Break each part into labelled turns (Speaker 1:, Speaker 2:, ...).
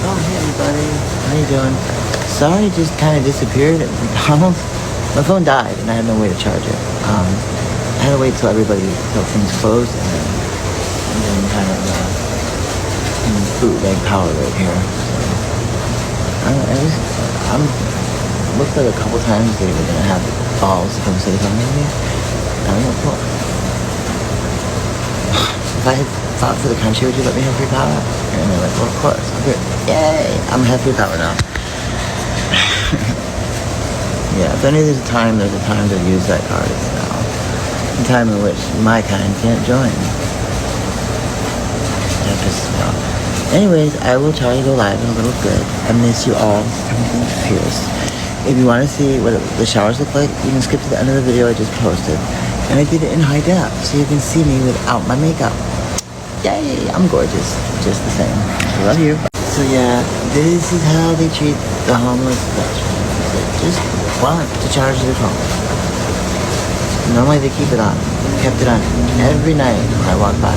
Speaker 1: Oh, hey everybody. How you doing? Sorry, just kind of disappeared at McDonald's. My phone died and I had no way to charge it. I had to wait till things closed and then kind of bootleg power right here. So, I'm looked like a couple times they were gonna have balls to come say something to me. I don't know what. If I had fought for the country, would you let me have free power? And they're like, well, of course. I'm good. Yay! I'm gonna have free power now. Yeah, if only there's a time to use that card, it's now. A time in which my kind can't join. That pisses me off. Anyways, I will try to go live in a little bit. I miss you all. Everything fierce. If you want to see what the showers look like, you can skip to the end of the video I just posted. And I did it in high def, so you can see me without my makeup. Yay! I'm gorgeous. Just the same. I love you. So yeah, this is how they treat the homeless veterans. They just want to charge their phone. Normally they keep it on. Kept it on every night when I walk by.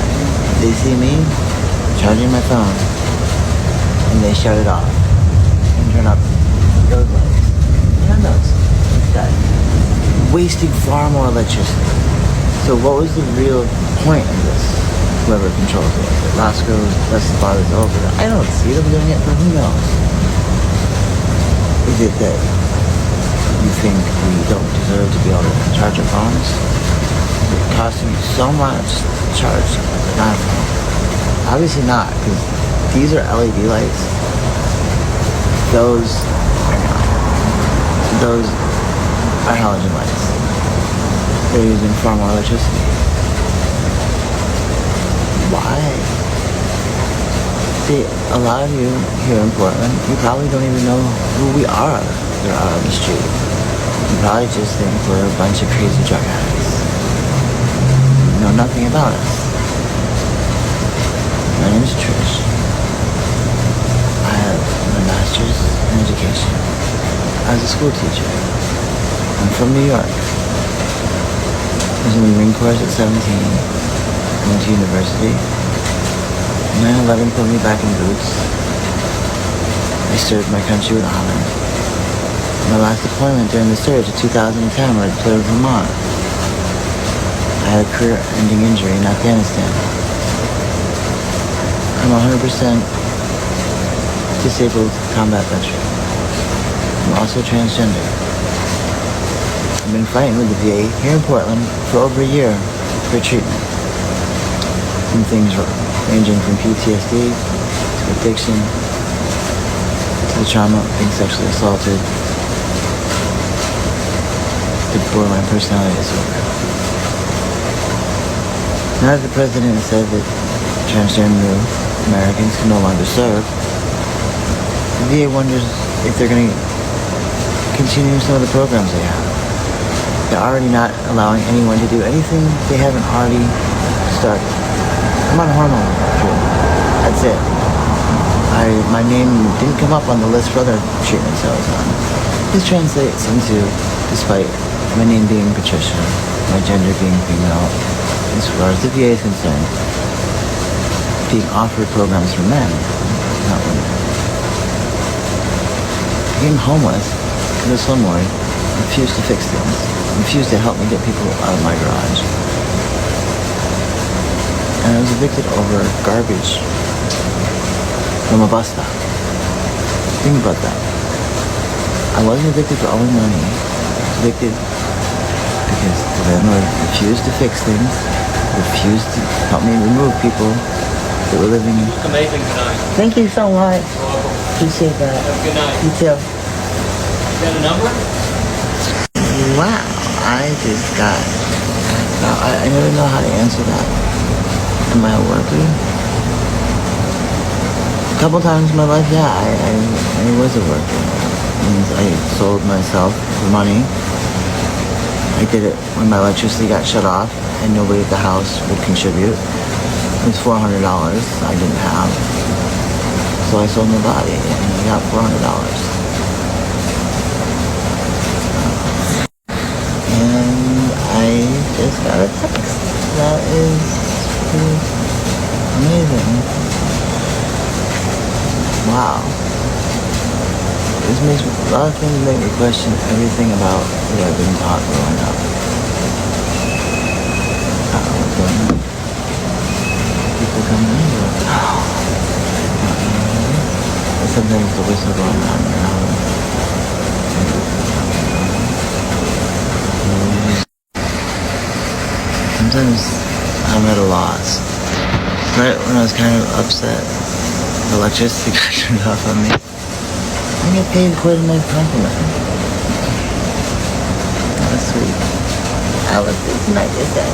Speaker 1: They see me charging my phone, and they shut it off and turn up those lights. Turn those instead. Wasting far more electricity. So what was the real point of this? Whoever controls it. Roscoe's, less fathers over. I don't see them doing it, but who knows? Is it that you think we don't deserve to be able to charge our phones? It's costing you so much to charge an iPhone. Obviously not, because these are LED lights. Those are halogen lights. They're using far more electricity. Why? See, a lot of you here in Portland, you probably don't even know who we are that are out on the street. You probably just think we're a bunch of crazy drug addicts. You know nothing about us. My name is Trish. I have my master's in education. I was a school teacher. I'm from New York. I was in the Marine Corps at 17. I went to university. 9/11 put me back in boots. I served my country with honor. My last deployment during the surge of 2010 where I deployed to Vermont. I had a career-ending injury in Afghanistan. I'm 100% disabled combat veteran. I'm also transgender. I've been fighting with the VA here in Portland for over a year for treatment. Some things ranging from PTSD to addiction to the trauma of being sexually assaulted to borderline personality disorder. Now that the president has said that transgender Americans can no longer serve, the VA wonders if they're going to continue some of the programs they have. They're already not allowing anyone to do anything they haven't already started. I'm on hormone treatment. That's it. My name didn't come up on the list for other treatments I was on. This translates into, despite my name being Patricia, my gender being female, as far as the VA is concerned, being offered programs for men, not women. Being homeless because a slumlord refused to fix things, refused to help me get people out of my garage. And I was evicted over garbage from a bus stop. Think about that. I wasn't evicted for owing money. I was evicted because the landlord refused to fix things, refused to help me remove people that were living in.
Speaker 2: Amazing tonight.
Speaker 1: Thank you so much.
Speaker 2: You're welcome.
Speaker 1: Appreciate that.
Speaker 2: Have a good night.
Speaker 1: You too.
Speaker 2: You got a number?
Speaker 1: Wow, I just got. Now, I never know how to answer that. Am I a worker? A couple times in my life, yeah, I was a worker. And I sold myself for money. I did it when my electricity got shut off and nobody at the house would contribute. It was $400 I didn't have. So I sold my body and I got $400. And I just got a text. That is amazing. wow. This makes a lot of things make me question everything about what I've been taught growing up. What's going on? People coming in. There's something with the whistle going on now. Sometimes I'm at a loss. Right when I was kind of upset, the electricity got turned off on me. I get paid quite a nice compliment. That was sweet. How was this night, you say?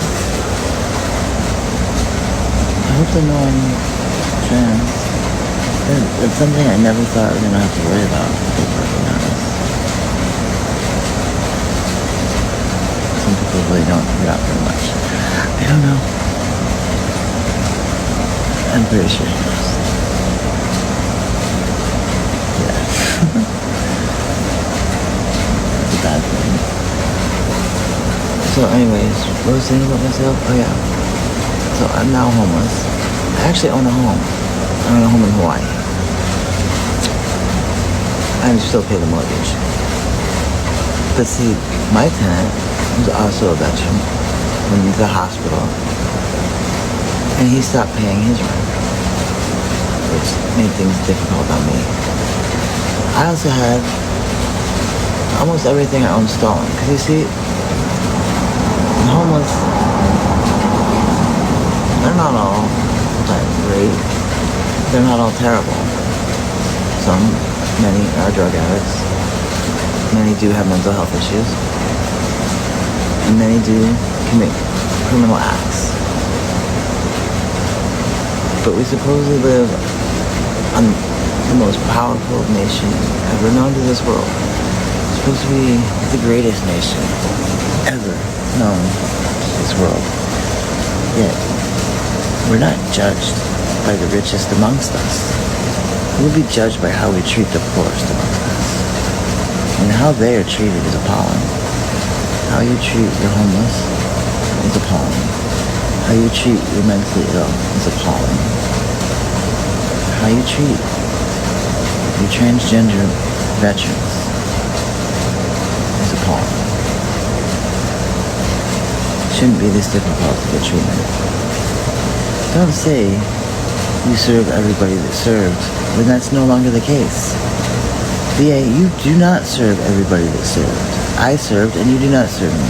Speaker 1: I hope that no one trans. It's something I never thought I was gonna have to worry about, to be perfectly honest. Some people really don't get out very much. I don't know. I'm pretty sure he knows. Yeah. It's a bad thing. So anyways, what was I saying about myself? Oh yeah. So I'm now homeless. I actually own a home. I own a home in Hawaii. I still pay the mortgage. But see, my tenant was also a veteran from the hospital. And he stopped paying his rent, which made things difficult on me. I also had almost everything I owned stolen. Because you see, the homeless, they're not all like great. They're not all terrible. Many are drug addicts. Many do have mental health issues. And many do commit criminal acts. But we supposedly live on the most powerful nation ever known to this world. It's supposed to be the greatest nation ever known to this world. Yet, we're not judged by the richest amongst us. We'll be judged by how we treat the poorest amongst us. And how they are treated is appalling. How you treat your homeless is appalling. How you treat your mentally ill is appalling. How you treat your transgender veterans is appalling. It shouldn't be this difficult to get treatment. Don't say you serve everybody that served when that's no longer the case. VA, you do not serve everybody that served. I served and you do not serve me.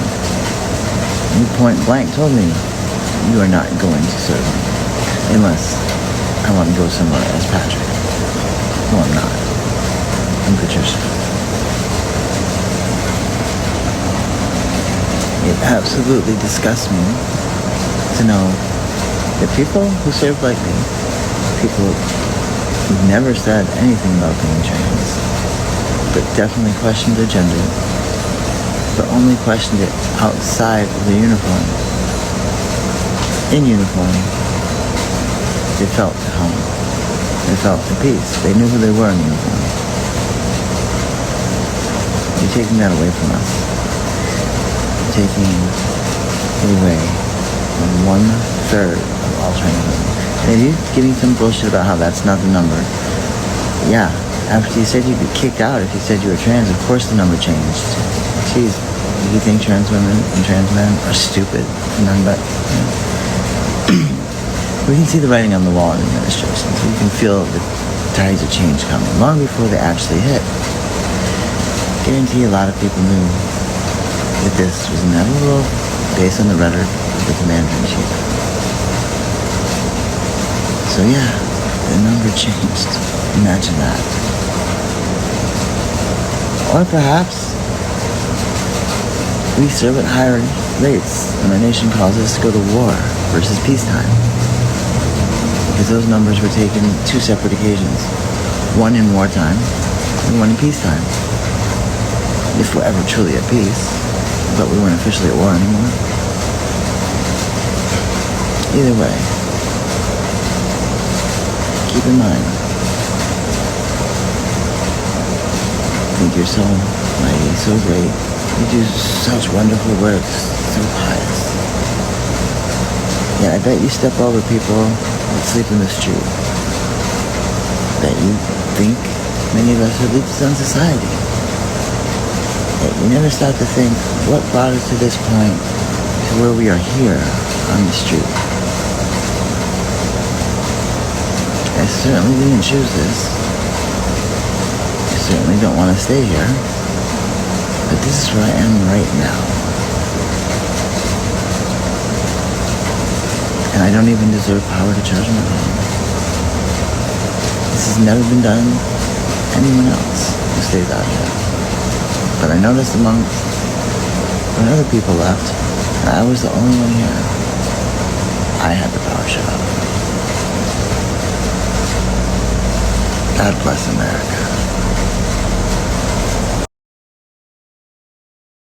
Speaker 1: You point blank told me you are not going to serve me unless I want to go somewhere as Patrick. No, I'm not. I'm Patricia. It absolutely disgusts me to know that people who serve like me, people who've never said anything about being trans, but definitely questioned their gender, but only questioned it outside of the uniform. In uniform, they felt at home. They felt at peace. They knew who they were in uniform. You're taking that away from us. You're taking it away from 1/3 of all trans women. And if you give me some bullshit about how that's not the number, yeah, after you said you'd be kicked out if you said you were trans, of course the number changed. Jeez, do you think trans women and trans men are stupid? None but, you know. We can see the writing on the wall in the administration, so you can feel the tides of change coming long before they actually hit. I guarantee a lot of people knew that this was inevitable based on the rhetoric of the commander-in-chief. So yeah, the number changed. Imagine that. Or perhaps we serve at higher rates when our nation calls us to go to war versus peacetime. Because those numbers were taken 2 separate occasions. One in wartime and one in peacetime. If we're ever truly at peace, but we weren't officially at war anymore. Either way, keep in mind, think you're so mighty, so great. You do such wonderful works, so pious. Yeah, I bet you step over people that sleep in the street. Bet you think many of us are leeches on society. We never stop to think what brought us to this point, to where we are here on the street. I certainly didn't choose this. I certainly don't want to stay here. But this is where I am right now. And I don't even deserve power to charge my phone. This has never been done to anyone else who stays out here. But I noticed when other people left, and I was the only one here, I had the power shut off. God bless America.